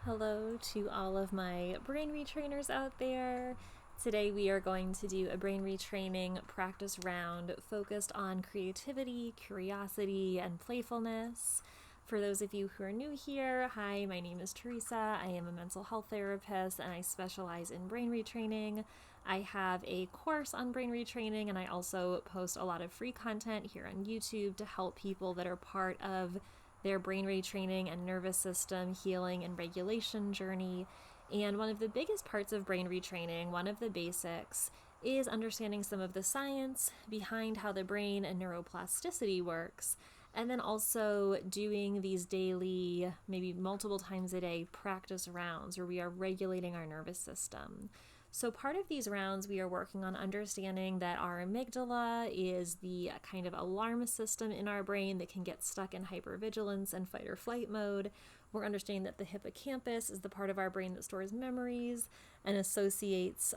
Hello to all of my brain retrainers out there. Today we are going to do a brain retraining practice round focused on creativity, curiosity, and playfulness. For those of you who are new here, hi, my name is Teresa. I am a mental health therapist and I specialize in brain retraining. I have a course on brain retraining and I also post a lot of free content here on YouTube to help people that are part of their brain retraining and nervous system healing and regulation journey. And one of the biggest parts of brain retraining, one of the basics, is understanding some of the science behind how the brain and neuroplasticity works, and then also doing these daily, maybe multiple times a day, practice rounds where we are regulating our nervous system. So part of these rounds, we are working on understanding that our amygdala is the kind of alarm system in our brain that can get stuck in hypervigilance and fight or flight mode. We're understanding that the hippocampus is the part of our brain that stores memories and associates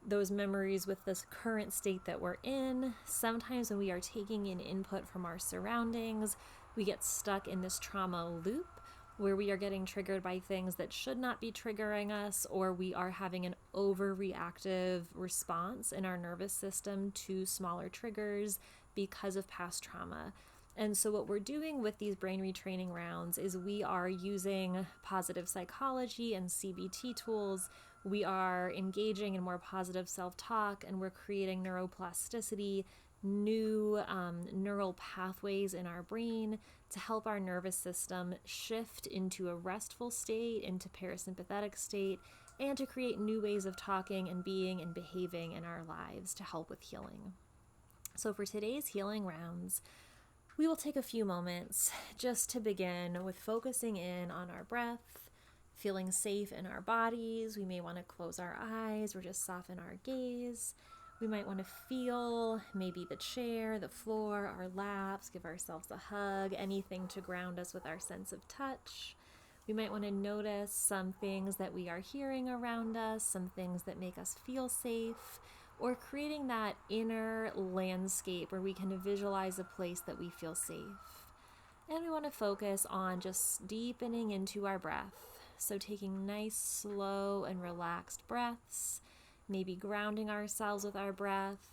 those memories with this current state that we're in. Sometimes when we are taking in input from our surroundings, we get stuck in this trauma loop where we are getting triggered by things that should not be triggering us, or we are having an overreactive response in our nervous system to smaller triggers because of past trauma. And so what we're doing with these brain retraining rounds is we are using positive psychology and CBT tools. We are engaging in more positive self-talk, and we're creating neuroplasticity, new neural pathways in our brain to help our nervous system shift into a restful state, into parasympathetic state, and to create new ways of talking and being and behaving in our lives to help with healing. So for today's healing rounds, we will take a few moments just to begin with focusing in on our breath, feeling safe in our bodies. We may want to close our eyes or just soften our gaze. We might want to feel maybe the chair, the floor, our laps, give ourselves a hug, anything to ground us with our sense of touch. We might want to notice some things that we are hearing around us, some things that make us feel safe, or creating that inner landscape where we can visualize a place that we feel safe. And we want to focus on just deepening into our breath. So taking nice, slow, and relaxed breaths, maybe grounding ourselves with our breath.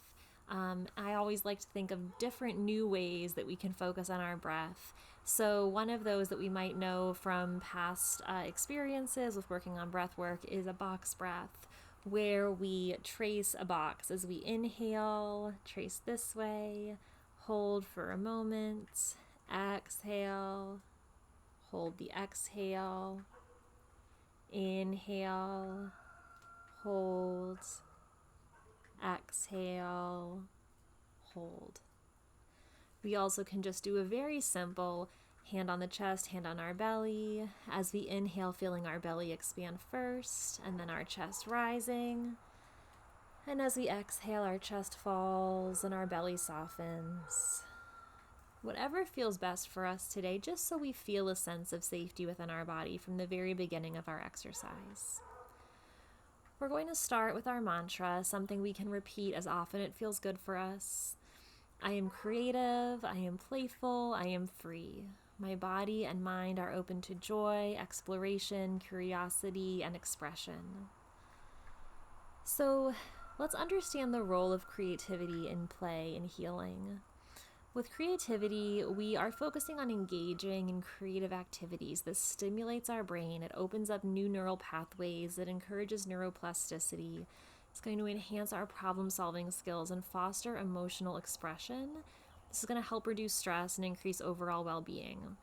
I always like to think of different new ways that we can focus on our breath. So one of those that we might know from past experiences with working on breath work is a box breath, where we trace a box as we inhale, trace this way, hold for a moment, exhale, hold the exhale, inhale, hold, exhale, hold. We also can just do a very simple hand on the chest, hand on our belly. As we inhale, feeling our belly expand first, and then our chest rising. And as we exhale, our chest falls and our belly softens. Whatever feels best for us today, just so we feel a sense of safety within our body from the very beginning of our exercise. We're going to start with our mantra, something we can repeat as often it feels good for us. I am creative, I am playful, I am free. My body and mind are open to joy, exploration, curiosity, and expression. So let's understand the role of creativity in play and healing. With creativity, we are focusing on engaging in creative activities. This stimulates our brain. It opens up new neural pathways. It encourages neuroplasticity. It's going to enhance our problem-solving skills and foster emotional expression. This is going to help reduce stress and increase overall well-being.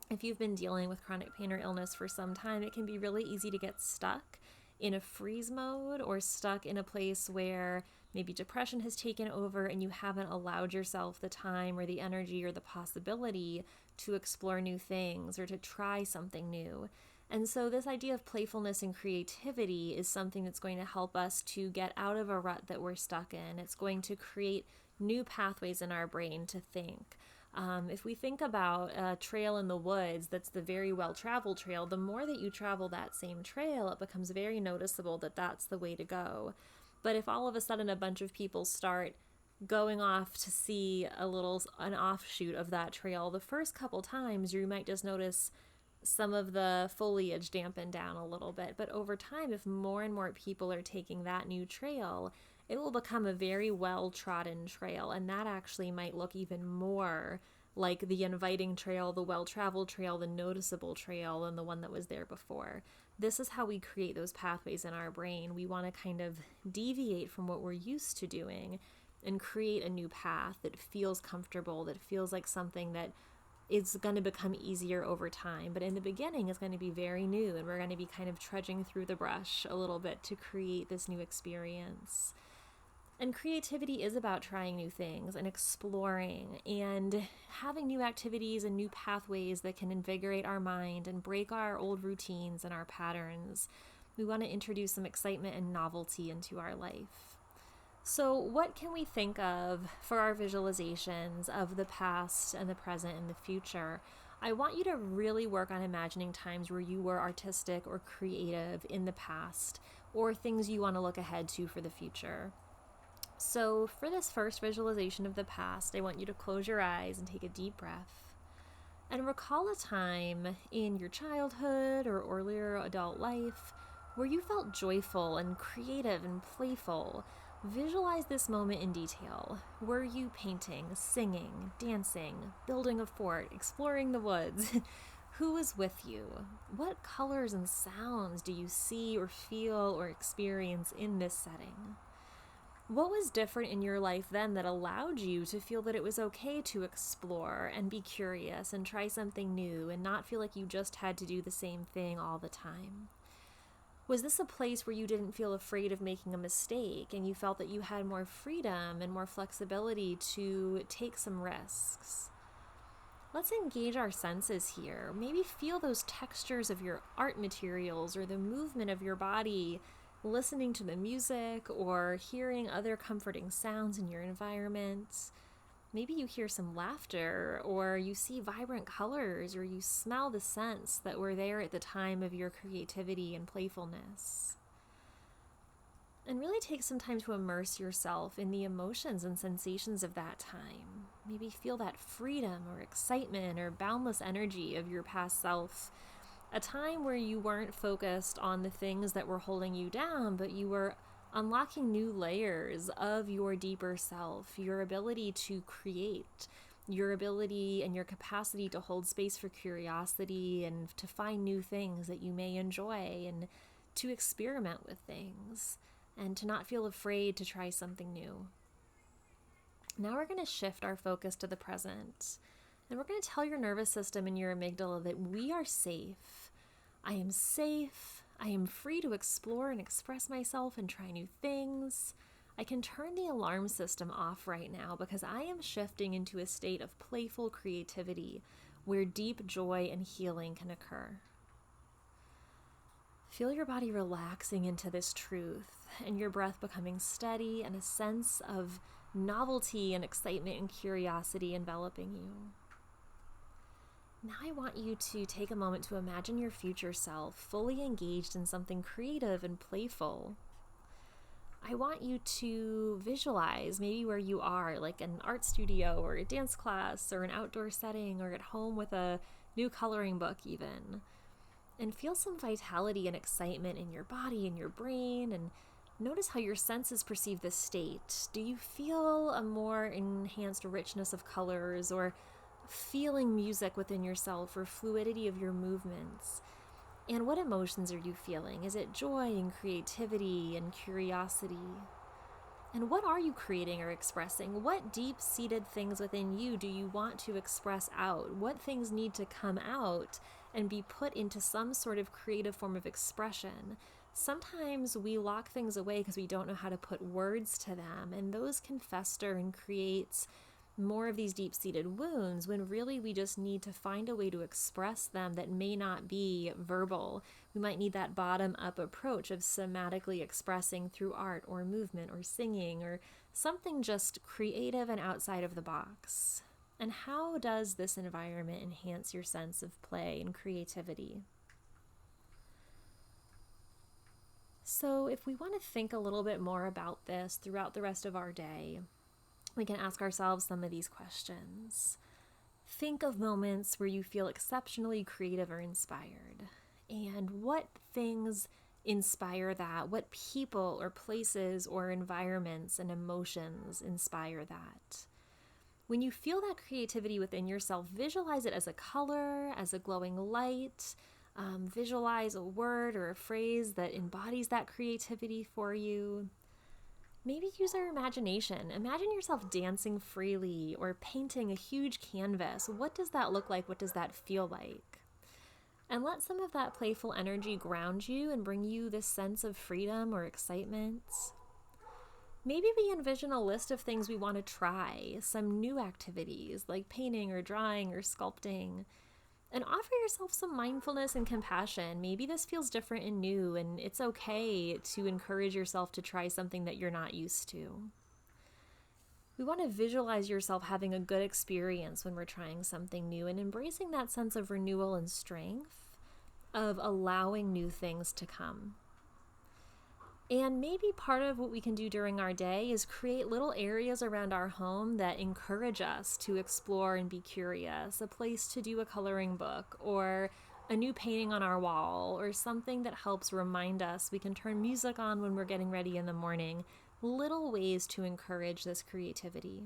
If you've been dealing with chronic pain or illness for some time, it can be really easy to get stuck in a freeze mode or stuck in a place where maybe depression has taken over and you haven't allowed yourself the time or the energy or the possibility to explore new things or to try something new. And so this idea of playfulness and creativity is something that's going to help us to get out of a rut that we're stuck in. It's going to create new pathways in our brain to think. If we think about a trail in the woods that's the very well-traveled trail, the more that you travel that same trail, it becomes very noticeable that that's the way to go. But if all of a sudden a bunch of people start going off to see an offshoot of that trail, the first couple times you might just notice some of the foliage dampen down a little bit. But over time, if more and more people are taking that new trail, it will become a very well-trodden trail. And that actually might look even more like the inviting trail, the well-traveled trail, the noticeable trail than the one that was there before. This is how we create those pathways in our brain. We want to kind of deviate from what we're used to doing and create a new path that feels comfortable, that feels like something that is going to become easier over time. But in the beginning, it's going to be very new, and we're going to be kind of trudging through the brush a little bit to create this new experience. And creativity is about trying new things and exploring and having new activities and new pathways that can invigorate our mind and break our old routines and our patterns. We want to introduce some excitement and novelty into our life. So what can we think of for our visualizations of the past and the present and the future? I want you to really work on imagining times where you were artistic or creative in the past, or things you want to look ahead to for the future. So for this first visualization of the past, I want you to close your eyes and take a deep breath and recall a time in your childhood or earlier adult life where you felt joyful and creative and playful. Visualize this moment in detail. Were you painting, singing, dancing, building a fort, exploring the woods? Who was with you? What colors and sounds do you see or feel or experience in this setting? What was different in your life then that allowed you to feel that it was okay to explore and be curious and try something new and not feel like you just had to do the same thing all the time? Was this a place where you didn't feel afraid of making a mistake and you felt that you had more freedom and more flexibility to take some risks? Let's engage our senses here. Maybe feel those textures of your art materials or the movement of your body, listening to the music or hearing other comforting sounds in your environment. Maybe you hear some laughter, or you see vibrant colors, or you smell the scents that were there at the time of your creativity and playfulness. And really take some time to immerse yourself in the emotions and sensations of that time. Maybe feel that freedom or excitement or boundless energy of your past self. A time where you weren't focused on the things that were holding you down, but you were unlocking new layers of your deeper self, your ability to create, your ability and your capacity to hold space for curiosity and to find new things that you may enjoy and to experiment with things and to not feel afraid to try something new. Now we're going to shift our focus to the present, and we're going to tell your nervous system and your amygdala that we are safe. I am safe. I am free to explore and express myself and try new things. I can turn the alarm system off right now because I am shifting into a state of playful creativity where deep joy and healing can occur. Feel your body relaxing into this truth and your breath becoming steady and a sense of novelty and excitement and curiosity enveloping you. Now I want you to take a moment to imagine your future self fully engaged in something creative and playful. I want you to visualize maybe where you are, like an art studio or a dance class or an outdoor setting or at home with a new coloring book even. And feel some vitality and excitement in your body and your brain, and notice how your senses perceive this state. Do you feel a more enhanced richness of colors or feeling music within yourself or fluidity of your movements? And what emotions are you feeling? Is it joy and creativity and curiosity? And what are you creating or expressing? What deep-seated things within you do you want to express out? What things need to come out and be put into some sort of creative form of expression? Sometimes we lock things away because we don't know how to put words to them, and those can fester and create more of these deep-seated wounds when really we just need to find a way to express them that may not be verbal. We might need that bottom-up approach of somatically expressing through art or movement or singing or something just creative and outside of the box. And how does this environment enhance your sense of play and creativity? So if we want to think a little bit more about this throughout the rest of our day, we can ask ourselves some of these questions. Think of moments where you feel exceptionally creative or inspired. And what things inspire that? What people or places or environments and emotions inspire that? When you feel that creativity within yourself, visualize it as a color, as a glowing light. Visualize a word or a phrase that embodies that creativity for you. Maybe use our imagination. Imagine yourself dancing freely or painting a huge canvas. What does that look like? What does that feel like? And let some of that playful energy ground you and bring you this sense of freedom or excitement. Maybe we envision a list of things we want to try, some new activities like painting or drawing or sculpting, and offer yourself some mindfulness and compassion. Maybe this feels different and new, and it's okay to encourage yourself to try something that you're not used to. We want to visualize yourself having a good experience when we're trying something new and embracing that sense of renewal and strength of allowing new things to come. And maybe part of what we can do during our day is create little areas around our home that encourage us to explore and be curious, a place to do a coloring book or a new painting on our wall or something that helps remind us we can turn music on when we're getting ready in the morning, little ways to encourage this creativity.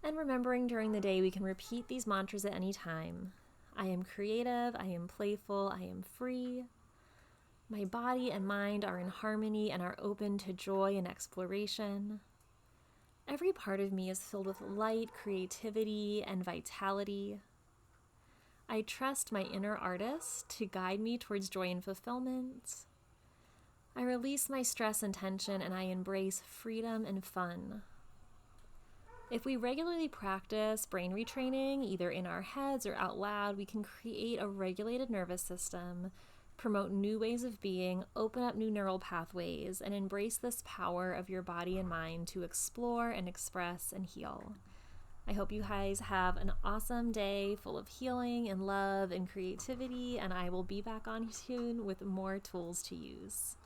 And remembering during the day we can repeat these mantras at any time. I am creative, I am playful, I am free. My body and mind are in harmony and are open to joy and exploration. Every part of me is filled with light, creativity, and vitality. I trust my inner artist to guide me towards joy and fulfillment. I release my stress and tension, and I embrace freedom and fun. If we regularly practice brain retraining, either in our heads or out loud, we can create a regulated nervous system, promote new ways of being, open up new neural pathways, and embrace this power of your body and mind to explore and express and heal. I hope you guys have an awesome day full of healing and love and creativity, and I will be back on soon with more tools to use.